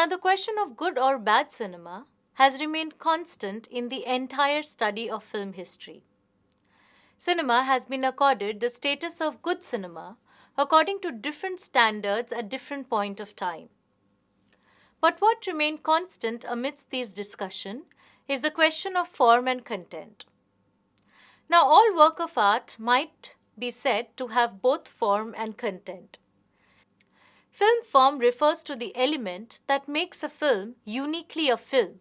Now, the question of good or bad cinema has remained constant in the entire study of film history. Cinema has been accorded the status of good cinema according to different standards at different point of time. But what remained constant amidst these discussion is the question of form and content. Now, all work of art might be said to have both form and content. Film form refers to the element that makes a film uniquely a film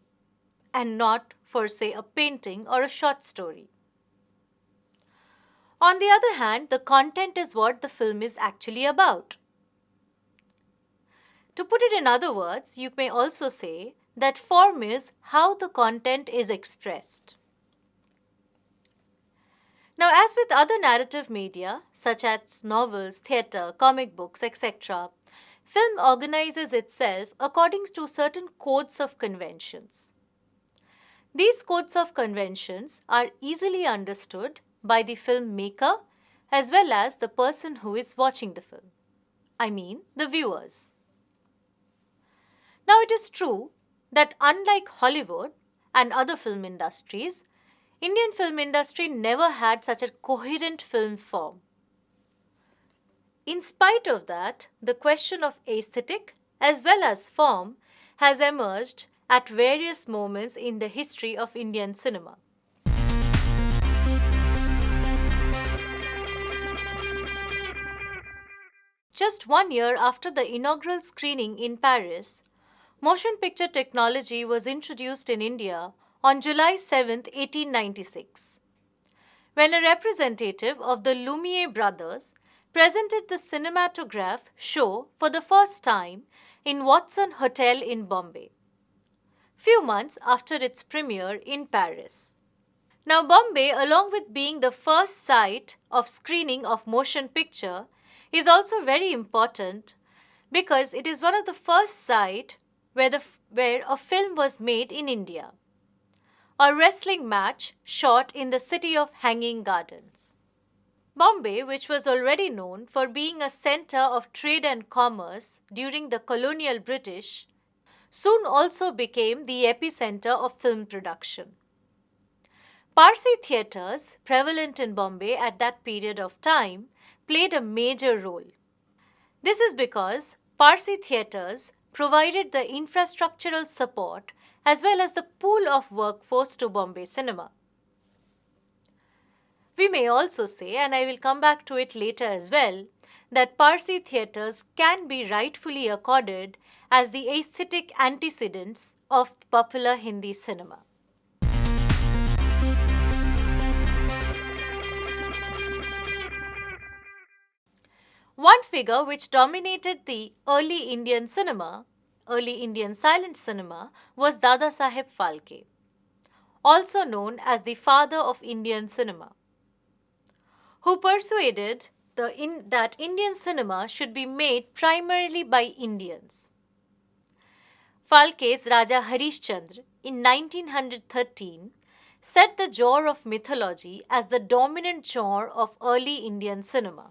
and not, for say, a painting or a short story. On the other hand, the content is what the film is actually about. To put it in other words, you may also say that form is how the content is expressed. Now, as with other narrative media, such as novels, theatre, comic books, etc., film organizes itself according to certain codes of conventions. These codes of conventions are easily understood by the filmmaker as well as the person who is watching the film. I mean, the viewers. Now, it is true that unlike Hollywood and other film industries, Indian film industry never had such a coherent film form. In spite of that, the question of aesthetic as well as form has emerged at various moments in the history of Indian cinema. Just 1 year after the inaugural screening in Paris, motion picture technology was introduced in India on July 7, 1896, when a representative of the Lumiere brothers presented the cinematograph show for the first time in Watson Hotel in Bombay, few months after its premiere in Paris. Now, Bombay, along with being the first site of screening of motion picture, is also very important because it is one of the first sites where a film was made in India. A wrestling match shot in the city of Hanging Gardens. Bombay, which was already known for being a center of trade and commerce during the colonial British, soon also became the epicenter of film production. Parsi theatres, prevalent in Bombay at that period of time, played a major role. This is because Parsi theatres provided the infrastructural support as well as the pool of workforce to Bombay cinema. We may also say, and I will come back to it later as well, that Parsi theatres can be rightfully accorded as the aesthetic antecedents of popular Hindi cinema. One figure which dominated the early Indian silent cinema, was Dada Saheb Phalke, also known as the father of Indian cinema, who persuaded that Indian cinema should be made primarily by Indians. Phalke's Raja Harishchandra in 1913 set the genre of mythology as the dominant genre of early Indian cinema.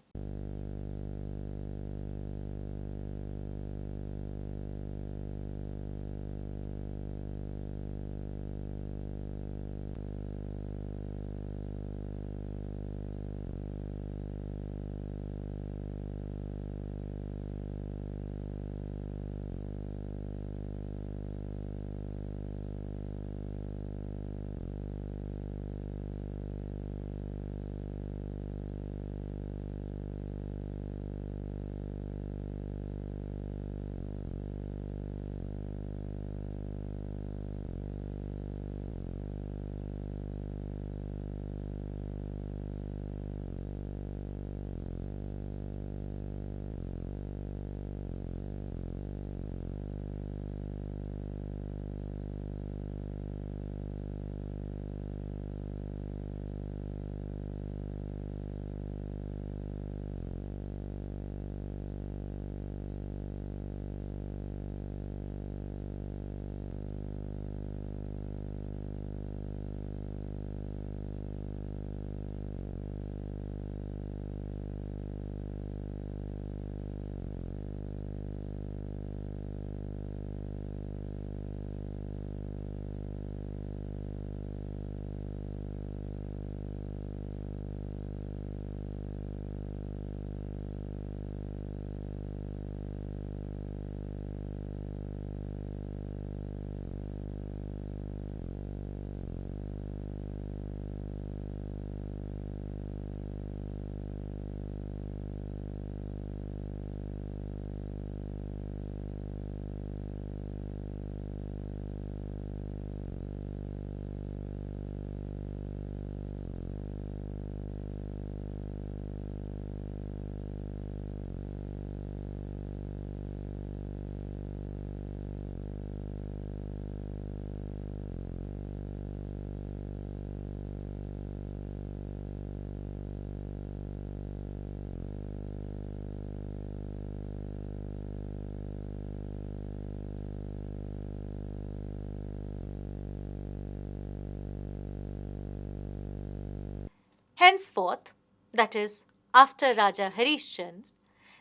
Henceforth, that is, after Raja Harishchandra,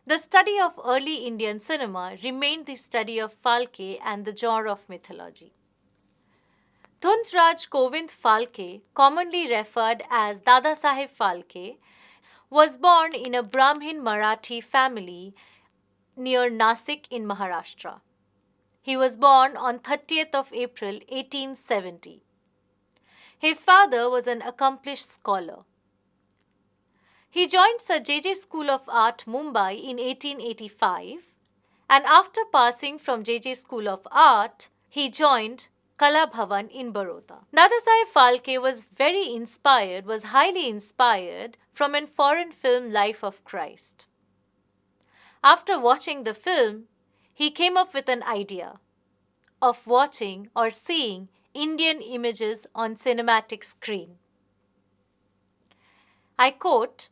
the study of early Indian cinema remained the study of Phalke and the genre of mythology. Dhundraj Kovind Phalke, commonly referred as Dada Saheb Phalke, was born in a Brahmin Marathi family near Nasik in Maharashtra. He was born on 30th of April 1870. His father was an accomplished scholar. He joined Sir J.J. School of Art, Mumbai in 1885, and after passing from J.J. School of Art, he joined Kala Bhavan in Baroda. Dadasaheb Phalke was highly inspired from a foreign film Life of Christ. After watching the film, he came up with an idea of watching or seeing Indian images on cinematic screen. I quote,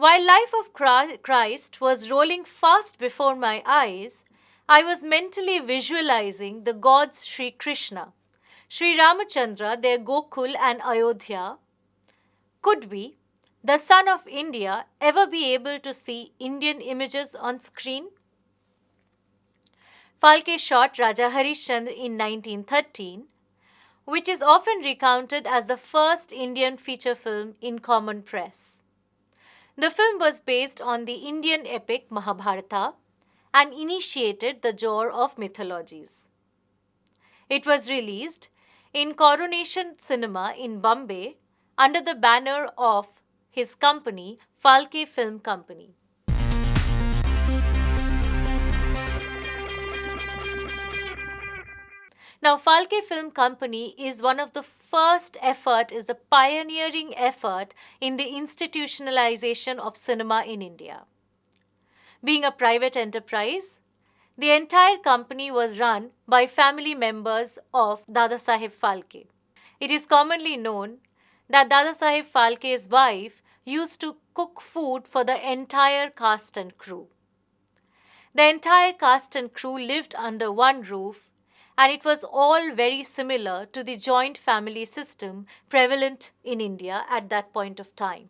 "While Life of Christ was rolling fast before my eyes, I was mentally visualizing the gods Sri Krishna, Sri Ramachandra, their Gokul and Ayodhya. Could we, the son of India, ever be able to see Indian images on screen?" Phalke shot Raja Harishchandra in 1913, which is often recounted as the first Indian feature film in common press. The film was based on the Indian epic Mahabharata and initiated the genre of mythologies. It was released in Coronation Cinema in Bombay under the banner of his company, Phalke Film Company. Now, Phalke Film Company is one of the is the pioneering effort in the institutionalization of cinema in India. Being a private enterprise, the entire company was run by family members of Dadasaheb Phalke. It is commonly known that Dadasaheb Phalke's wife used to cook food for the entire cast and crew. The entire cast and crew lived under one roof, and it was all very similar to the joint family system prevalent in India at that point of time.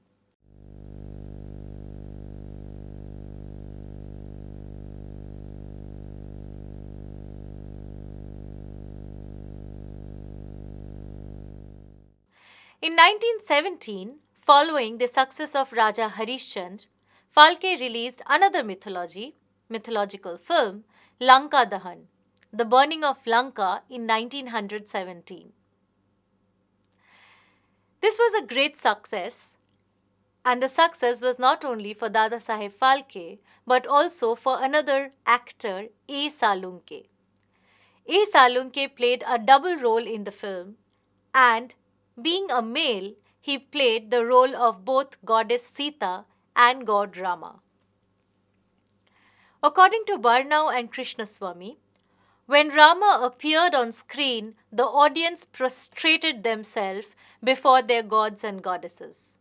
In 1917, following the success of Raja Harishchandra, Phalke released another mythological film, Lanka Dahan, The Burning of Lanka in 1917. This was a great success, and the success was not only for Dadasaheb Phalke but also for another actor, A. Salunke. A. Salunke played a double role in the film, and being a male, he played the role of both goddess Sita and god Rama. According to Barnau and Krishnaswamy, when Rama appeared on screen, the audience prostrated themselves before their gods and goddesses.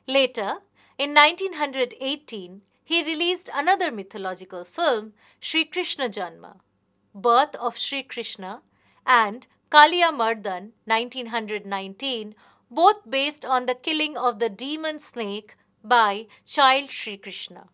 Later, in 1918, he released another mythological film, Sri Krishna Janma, Birth of Sri Krishna, and Kaliya Mardan, 1919, both based on the killing of the demon snake by Child Sri Krishna.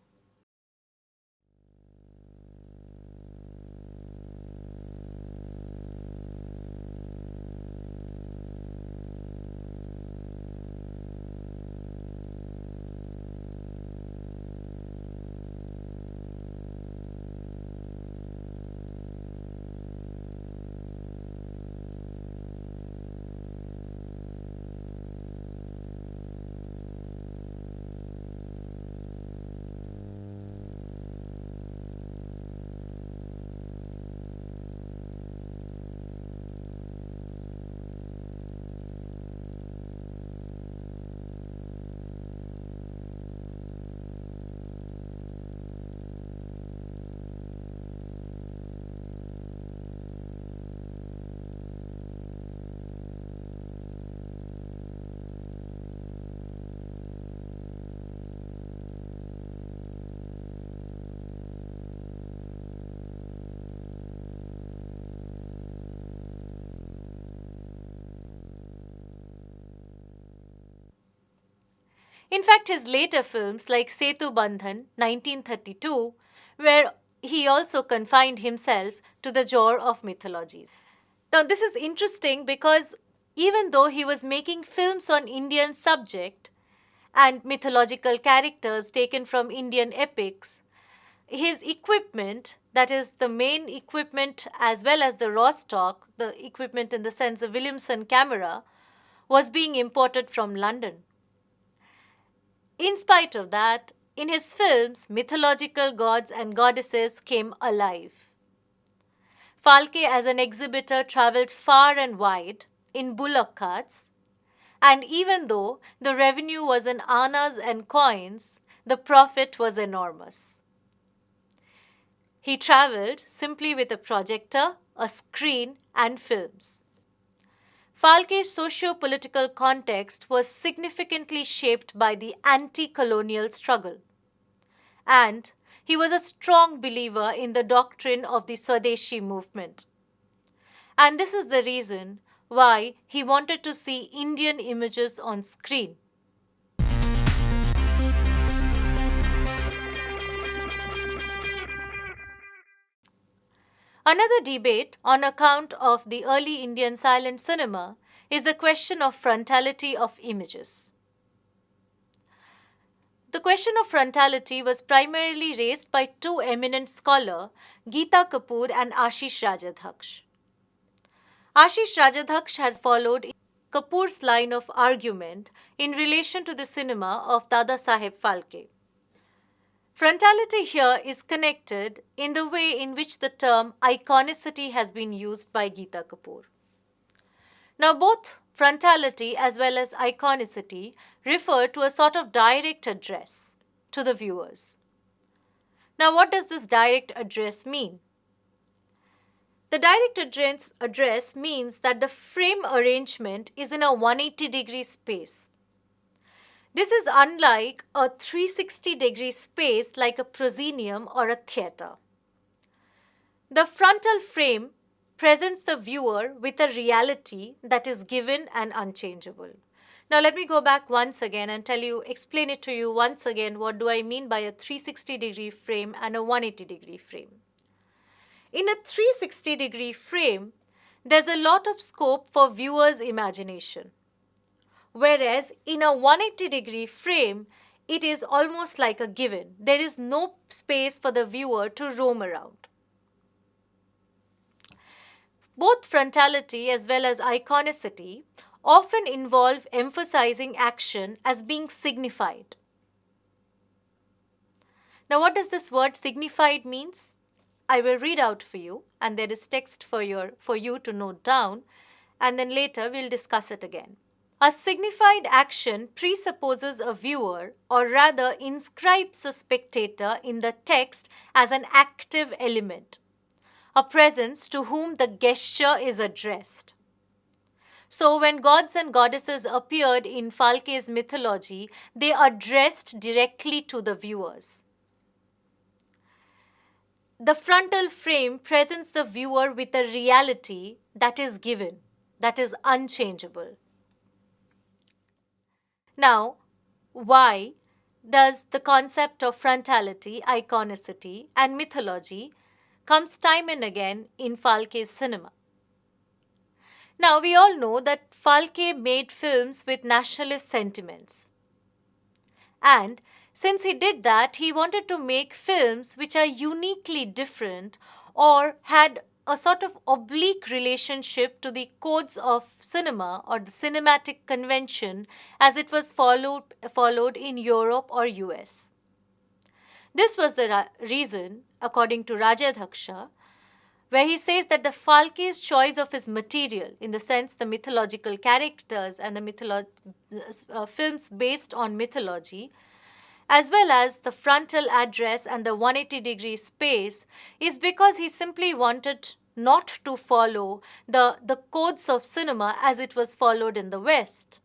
In fact, his later films like Setu Bandhan 1932, where he also confined himself to the genre of mythology. Now, this is interesting because even though he was making films on Indian subject and mythological characters taken from Indian epics, his equipment, that is the main equipment as well as the raw stock, the equipment in the sense of Williamson camera, was being imported from London. In spite of that, in his films, mythological gods and goddesses came alive. Falke, as an exhibitor, traveled far and wide in bullock carts, and even though the revenue was in annas and coins, the profit was enormous. He traveled simply with a projector, a screen, and films. Falke's socio-political context was significantly shaped by the anti-colonial struggle, and he was a strong believer in the doctrine of the Swadeshi movement. And this is the reason why he wanted to see Indian images on screen. Another debate on account of the early Indian silent cinema is the question of frontality of images. The question of frontality was primarily raised by two eminent scholars, Geeta Kapoor and Ashish Rajadhaksh. Ashish Rajadhaksh had followed Kapoor's line of argument in relation to the cinema of Dada Saheb Phalke. Frontality here is connected in the way in which the term iconicity has been used by Geeta Kapoor. Now, both frontality as well as iconicity refer to a sort of direct address to the viewers. Now, what does this direct address mean? The direct address means that the frame arrangement is in a 180-degree space. This is unlike a 360-degree space like a proscenium or a theatre. The frontal frame presents the viewer with a reality that is given and unchangeable. Now let me go back once again and explain it to you once again what do I mean by a 360-degree frame and a 180-degree frame. In a 360-degree frame, there's a lot of scope for viewer's imagination. Whereas in a 180-degree frame, it is almost like a given. There is no space for the viewer to roam around. Both frontality as well as iconicity often involve emphasizing action as being signified. Now, what does this word signified means? I will read out for you, and there is text for you to note down, and then later we'll discuss it again. A signified action presupposes a viewer, or rather inscribes a spectator in the text as an active element, a presence to whom the gesture is addressed. So when gods and goddesses appeared in Phalke's mythology, they addressed directly to the viewers. The frontal frame presents the viewer with a reality that is given, that is unchangeable. Now, why Thus, the concept of frontality, iconicity, and mythology comes time and again in Falke's cinema. Now, we all know that Falke made films with nationalist sentiments. And since he did that, he wanted to make films which are uniquely different or had a sort of oblique relationship to the codes of cinema or the cinematic convention as it was followed in Europe or US. This was the reason, according to Rajadhaksha, where he says that the Falke's choice of his material, in the sense the mythological characters and the films based on mythology, as well as the frontal address and the 180-degree space, is because he simply wanted not to follow the codes of cinema as it was followed in the West.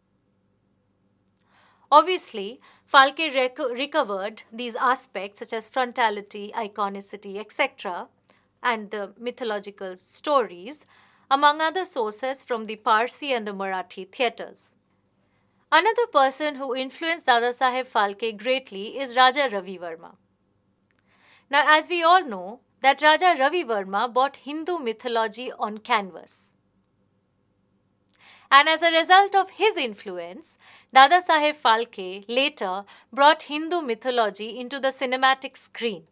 Obviously, Falke recovered these aspects such as frontality, iconicity, etc., and the mythological stories, among other sources from the Parsi and the Marathi theatres. Another person who influenced Dadasaheb Phalke greatly is Raja Ravi Verma. Now, as we all know, that Raja Ravi Verma brought Hindu mythology on canvas. And as a result of his influence, Dadasaheb Phalke later brought Hindu mythology into the cinematic screen.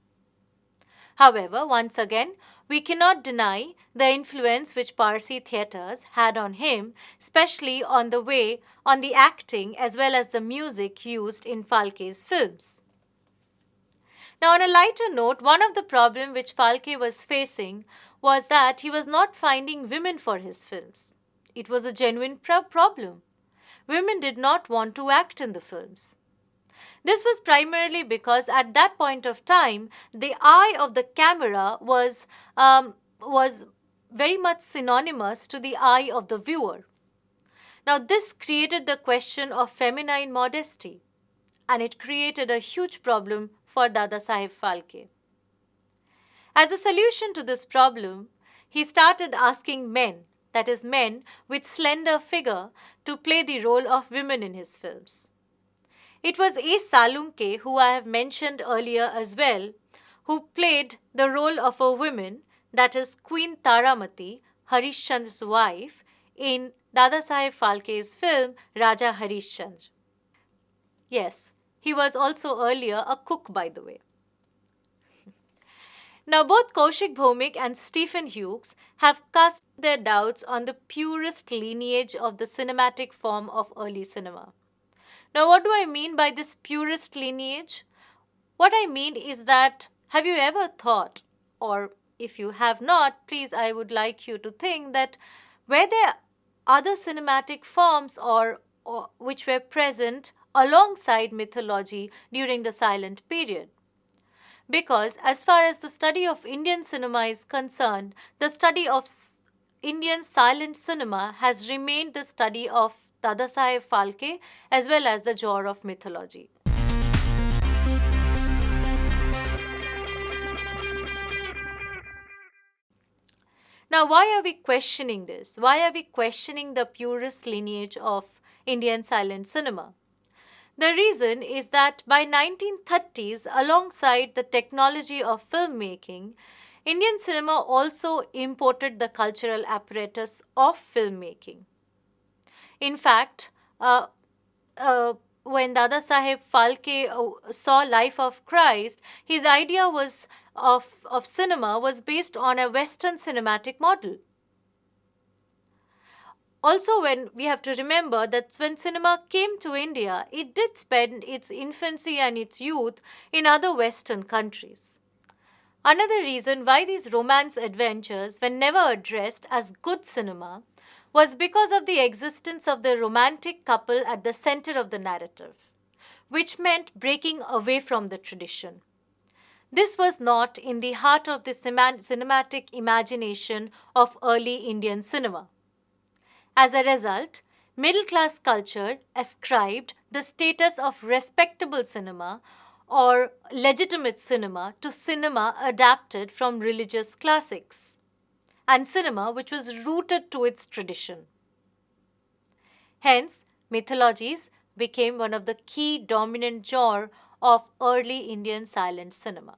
However, once again, we cannot deny the influence which Parsi theatres had on him, especially on the acting as well as the music used in Phalke's films. Now, on a lighter note, one of the problems which Phalke was facing was that he was not finding women for his films. It was a genuine problem. Women did not want to act in the films. This was primarily because at that point of time, the eye of the camera was very much synonymous to the eye of the viewer. Now, this created the question of feminine modesty, and it created a huge problem for Dadasaheb Phalke. As a solution to this problem, he started asking men, that is, men with slender figure, to play the role of women in his films. It was A. Salunke, who I have mentioned earlier as well, who played the role of a woman, that is Queen Taramati, Harishchandra's wife, in Dadasaheb Phalke's film Raja Harishchandra. Yes, he was also earlier a cook, by the way. Now, both Kaushik Bhaumik and Stephen Hughes have cast their doubts on the purest lineage of the cinematic form of early cinema. Now, what do I mean by this purest lineage? What I mean is that, have you ever thought, or if you have not, please, I would like you to think that were there other cinematic forms or which were present alongside mythology during the silent period? Because as far as the study of Indian cinema is concerned, the study of Indian silent cinema has remained the study of Dadasaheb Phalke as well as the genre of mythology. Now, why are we questioning this? Why are we questioning the purest lineage of Indian silent cinema? The reason is that by 1930s, alongside the technology of filmmaking, Indian cinema also imported the cultural apparatus of filmmaking. In fact, when Dadasaheb Phalke saw Life of Christ, his idea of cinema was based on a Western cinematic model. Also, when we have to remember that when cinema came to India, it did spend its infancy and its youth in other Western countries. Another reason why these romance adventures were never addressed as good cinema was because of the existence of the romantic couple at the center of the narrative, which meant breaking away from the tradition. This was not in the heart of the cinematic imagination of early Indian cinema. As a result, middle-class culture ascribed the status of respectable cinema or legitimate cinema to cinema adapted from religious classics and cinema which was rooted to its tradition. Hence, mythologies became one of the key dominant genre of early Indian silent cinema.